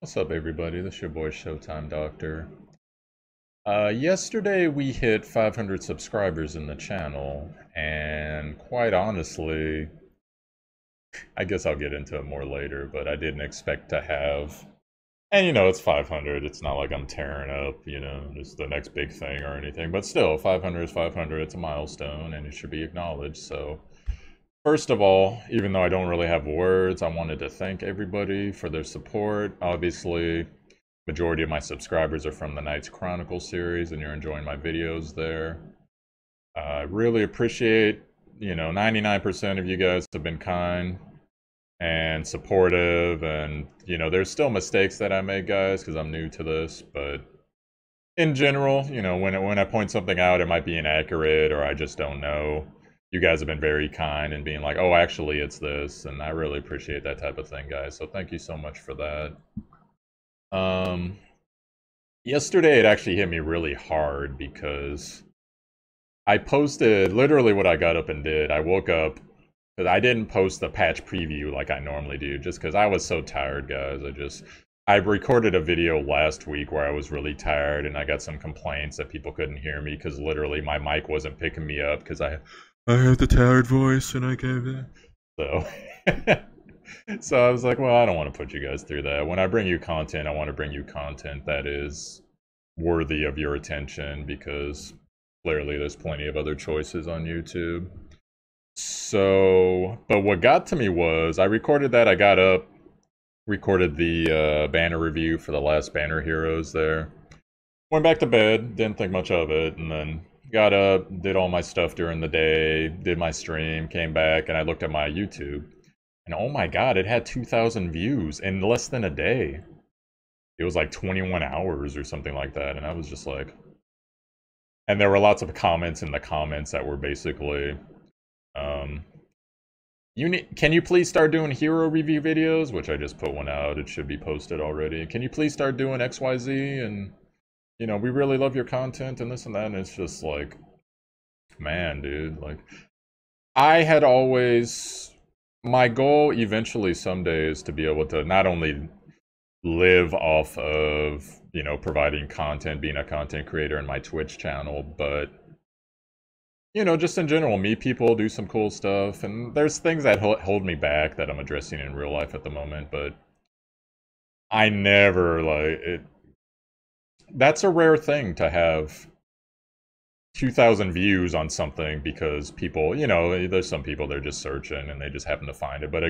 What's up, everybody? This is your boy Showtime Doctor. Yesterday we hit 500 subscribers in the channel, and quite honestly, I guess I'll get into it more later, but I didn't expect to have. And it's 500, it's not like I'm tearing up, just the next big thing or anything, but still, 500 is 500, it's a milestone, and it should be acknowledged, so. First of all, even though I don't really have words, I wanted to thank everybody for their support. Obviously, majority of my subscribers are from the Knights Chronicle series, and you're enjoying my videos there. I really appreciate, 99% of you guys have been kind and supportive, and, there's still mistakes that I make, guys, because I'm new to this, but in general, when I point something out, it might be inaccurate or I just don't know. You guys have been very kind and being like, oh, actually, it's this, and I really appreciate that type of thing, guys. So thank you so much for that. Um, Yesterday, it actually hit me really hard because I posted literally what I got up and did. I woke up, but I didn't post the patch preview like I normally do, just because I was so tired, guys. I recorded a video last week where I was really tired, and I got some complaints that people couldn't hear me because literally my mic wasn't picking me up because I have the tired voice and I gave it. So so I was like, well, I don't want to put you guys through that. When I bring you content, I want to bring you content that is worthy of your attention because clearly there's plenty of other choices on YouTube. So, but what got to me was I recorded that. I got up, recorded the banner review for the last Banner Heroes there. Went back to bed, didn't think much of it, and then got up, did all my stuff during the day, did my stream, came back, and I looked at my YouTube. And oh my god, it had 2,000 views in less than a day. It was like 21 hours or something like that, and I was just like... And there were lots of comments in the comments that were basically... Um, can you please start doing hero review videos? Which I just put one out, it should be posted already. Can you please start doing XYZ? And, we really love your content and this and that, and it's just like... Man, dude, like... I had always... My goal eventually someday is to be able to not only live off of, providing content, being a content creator in my Twitch channel, but, just in general, meet people, do some cool stuff, and there's things that hold me back that I'm addressing in real life at the moment, but I never, like, that's a rare thing to have 2,000 views on something because people, there's some people they're just searching and they just happen to find it. But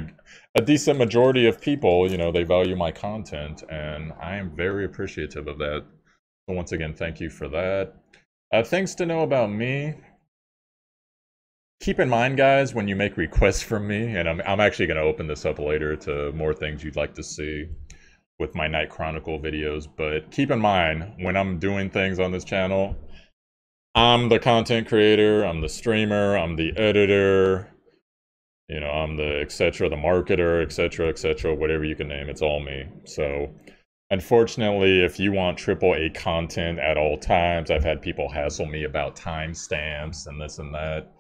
a decent majority of people, they value my content, and I am very appreciative of that. So once again, thank you for that. Things to know about me. Keep in mind, guys, when you make requests from me, and I'm actually going to open this up later to more things you'd like to see with my Night Chronicle videos, but keep in mind, when I'm doing things on this channel, I'm the content creator, I'm the streamer, I'm the editor, I'm the etc., the marketer, etc., whatever you can name, it's all me. So, unfortunately, if you want AAA content at all times, I've had people hassle me about timestamps and this and that.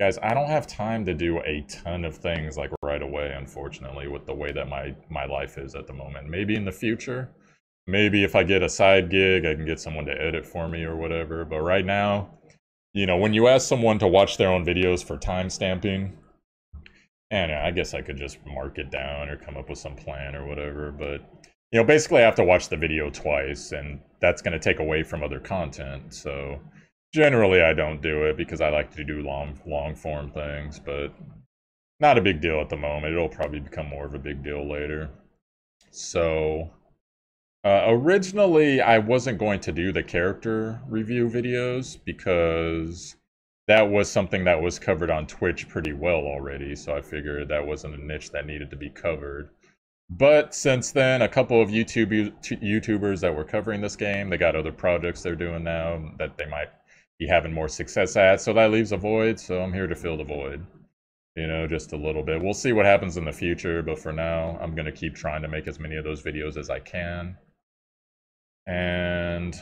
Guys, I don't have time to do a ton of things like right away, unfortunately, with the way that my life is at the moment. Maybe in the future, maybe if I get a side gig, I can get someone to edit for me or whatever. But right now, when you ask someone to watch their own videos for timestamping, and I guess I could just mark it down or come up with some plan or whatever. But, basically I have to watch the video twice, and that's going to take away from other content. So generally I don't do it because I like to do long form things, but not a big deal at the moment. It'll probably become more of a big deal later. So... originally, I wasn't going to do the character review videos because that was something that was covered on Twitch pretty well already, so I figured that wasn't a niche that needed to be covered. But since then, a couple of YouTubers that were covering this game, they got other projects they're doing now that they might be having more success at, so that leaves a void, so I'm here to fill the void. Just a little bit. We'll see what happens in the future, but for now, I'm going to keep trying to make as many of those videos as I can. And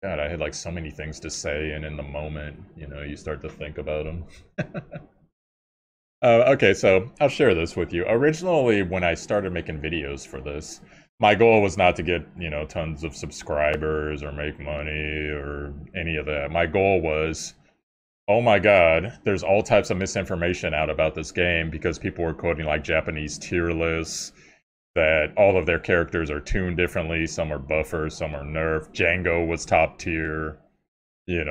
God, I had like so many things to say, and in the moment, you start to think about them. Okay, so I'll share this with you. Originally, when I started making videos for this, my goal was not to get, tons of subscribers or make money or any of that. My goal was, oh my God, there's all types of misinformation out about this game because people were quoting like Japanese tier lists that all of their characters are tuned differently. Some are buffers, some are nerfed. Django was top tier,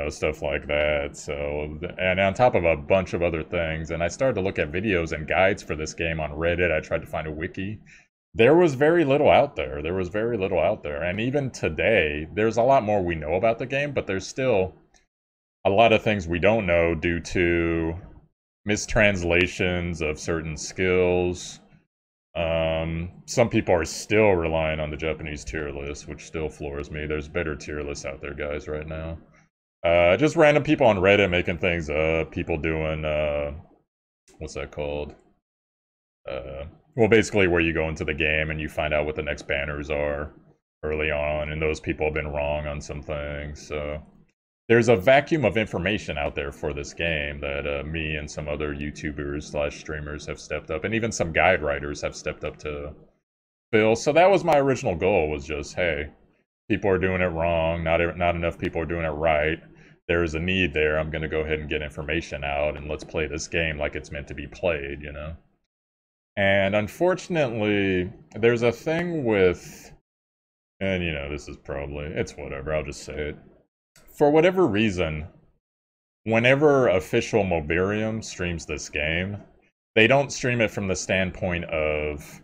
stuff like that. So, and on top of a bunch of other things, and I started to look at videos and guides for this game on Reddit. I tried to find a wiki. There was very little out there. There was very little out there. And even today, there's a lot more we know about the game, but there's still a lot of things we don't know due to mistranslations of certain skills. Some people are still relying on the Japanese tier list, which still floors me. There's better tier lists out there, guys, right now. Just random people on Reddit making things up. People doing, what's that called? Well, basically where you go into the game and you find out what the next banners are early on, and those people have been wrong on some things. So there's a vacuum of information out there for this game that me and some other YouTubers/streamers have stepped up, and even some guide writers have stepped up to fill. So that was my original goal, was just, hey, people are doing it wrong, not enough people are doing it right. There's a need there. I'm going to go ahead and get information out, and let's play this game like it's meant to be played, And unfortunately, there's a thing with, and this is probably, it's whatever, I'll just say it. For whatever reason, whenever official Mobirium streams this game, they don't stream it from the standpoint of,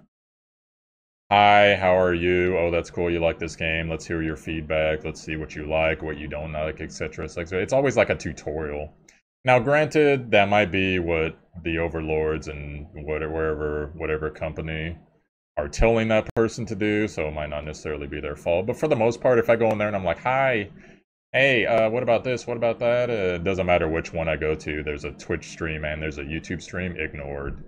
hi, how are you? Oh, that's cool, you like this game. Let's hear your feedback. Let's see what you like, what you don't like, etc. It's always like a tutorial. Now, granted, that might be what the overlords and whatever company are telling that person to do, so it might not necessarily be their fault. But for the most part, if I go in there and I'm like, hi, hey, what about this? What about that? It doesn't matter which one I go to. There's a Twitch stream and there's a YouTube stream. Ignored.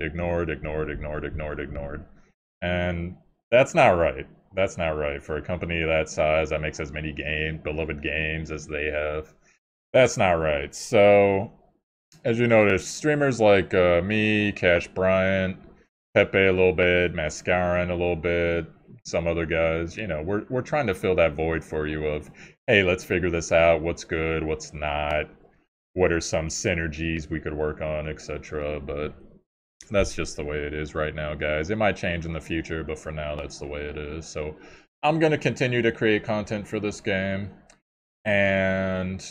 And that's not right. That's not right for a company that size that makes as many beloved games as they have. That's not right. So, as you notice, streamers like me, Cash Bryant, Pepe a little bit, Mascarin a little bit, some other guys, we're trying to fill that void for you of, hey, let's figure this out. What's good? What's not? What are some synergies we could work on, etc. But that's just the way it is right now, guys. It might change in the future, but for now, that's the way it is. So I'm going to continue to create content for this game. And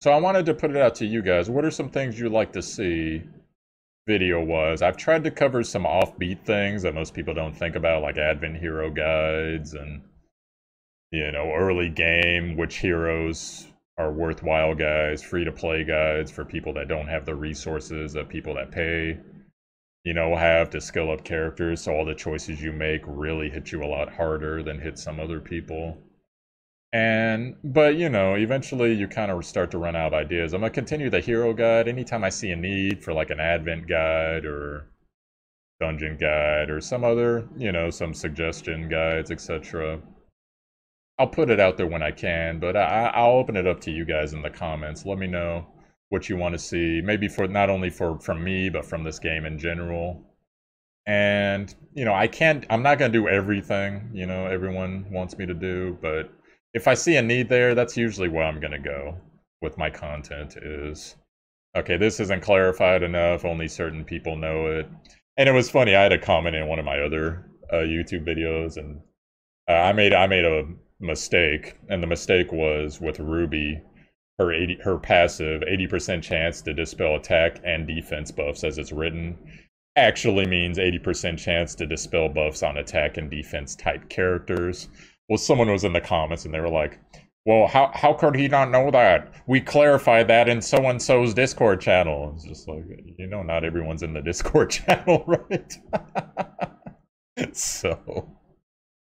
so I wanted to put it out to you guys. What are some things you'd like to see video-wise? I've tried to cover some offbeat things that most people don't think about, like Advent hero guides and, early game, which heroes are worthwhile guides, free-to-play guides for people that don't have the resources of people that pay. Have to skill up characters, so all the choices you make really hit you a lot harder than hit some other people. But eventually you kind of start to run out of ideas. I'm gonna continue the hero guide. Anytime I see a need for like an Advent guide or dungeon guide or some other, some suggestion guides, etc. I'll put it out there when I can, but I'll open it up to you guys in the comments. Let me know what you want to see, maybe for not only from me, but from this game in general. And, I'm not going to do everything, everyone wants me to do, but if I see a need there, that's usually where I'm going to go with my content is, okay, this isn't clarified enough, only certain people know it. And it was funny, I had a comment in one of my other YouTube videos, and I made a mistake, and the mistake was with Ruby. Her passive 80% chance to dispel attack and defense buffs as it's written actually means 80% chance to dispel buffs on attack and defense type characters. Well, someone was in the comments and they were like, well, how could he not know that? We clarified that in so-and-so's Discord channel. It's just like, not everyone's in the Discord channel, right? So,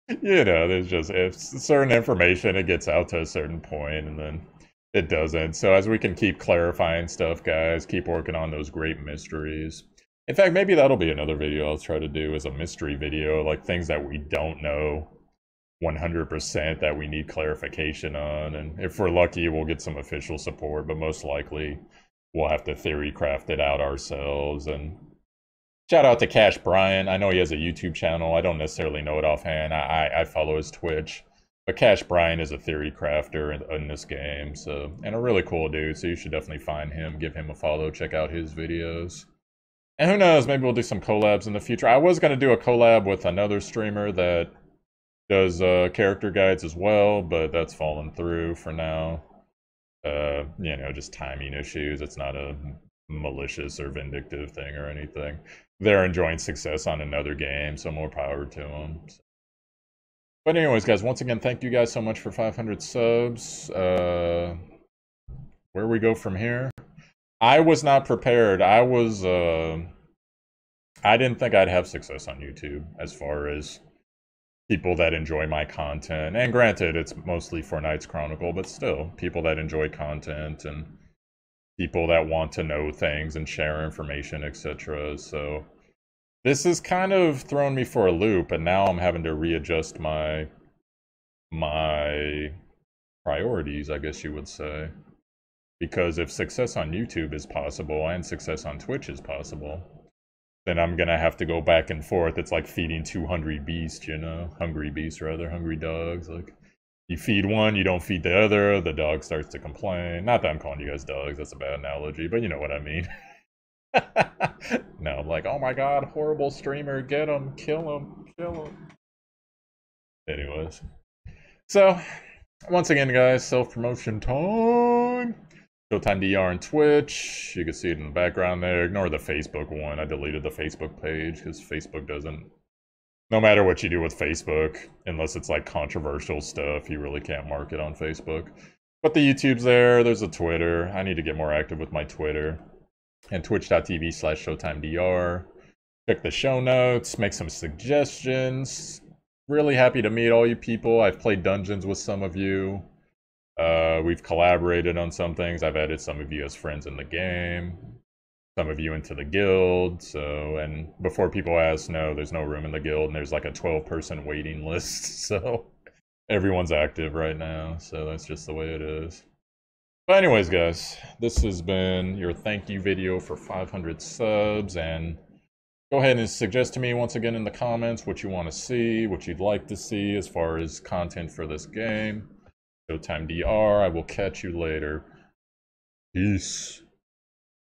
there's just, if certain information, it gets out to a certain point and then it doesn't. So as we can keep clarifying stuff, guys, keep working on those great mysteries. In fact, maybe that'll be another video I'll try to do, as a mystery video, like things that we don't know 100% that we need clarification on. And if we're lucky, we'll get some official support, but most likely we'll have to theory craft it out ourselves. And Shout out to Cash Bryant. I know he has a YouTube channel. I don't necessarily know it offhand. I follow his Twitch. But Cash Bryant is a theory crafter in this game, so, and a really cool dude, so you should definitely find him, give him a follow, check out his videos. And who knows, maybe we'll do some collabs in the future. I was going to do a collab with another streamer that does character guides as well, but that's fallen through for now. You know, just timing issues. It's not a malicious or vindictive thing or anything. They're enjoying success on another game, so more power to them. But anyways, guys, once again, thank you guys so much for 500 subs. Where we go from here? I was not prepared. I didn't think I'd have success on YouTube as far as people that enjoy my content. And granted, it's mostly for Knights Chronicle, but still, people that enjoy content and people that want to know things and share information, etc. So this has kind of thrown me for a loop, and now I'm having to readjust my priorities, I guess you would say. Because if success on YouTube is possible and success on Twitch is possible, then I'm gonna have to go back and forth. It's like feeding two hungry beasts, you know? Hungry beasts, rather. Hungry dogs. Like, you feed one, you don't feed the other, the dog starts to complain. Not that I'm calling you guys dogs, that's a bad analogy, but you know what I mean. No, I'm like, oh my god, horrible streamer, get him, kill him, kill him. Anyways. So, once again, guys, self-promotion time. Showtimedr on Twitch. You can see it in the background there. Ignore the Facebook one. I deleted the Facebook page because Facebook doesn't... No matter what you do with Facebook, unless it's like controversial stuff, you really can't market on Facebook. But the YouTube's there. There's a Twitter. I need to get more active with my Twitter. And twitch.tv/Showtimedr. Check the show notes. Make some suggestions. Really happy to meet all you people. I've played dungeons with some of you. We've collaborated on some things. I've added some of you as friends in the game. Some of you into the guild. So, and before people ask, no, there's no room in the guild, and there's like a 12-person waiting list. So, everyone's active right now. So, that's just the way it is. But anyways, guys, this has been your thank you video for 500 subs, and go ahead and suggest to me once again in the comments what you want to see, what you'd like to see as far as content for this game. Showtimedr, I will catch you later. Peace.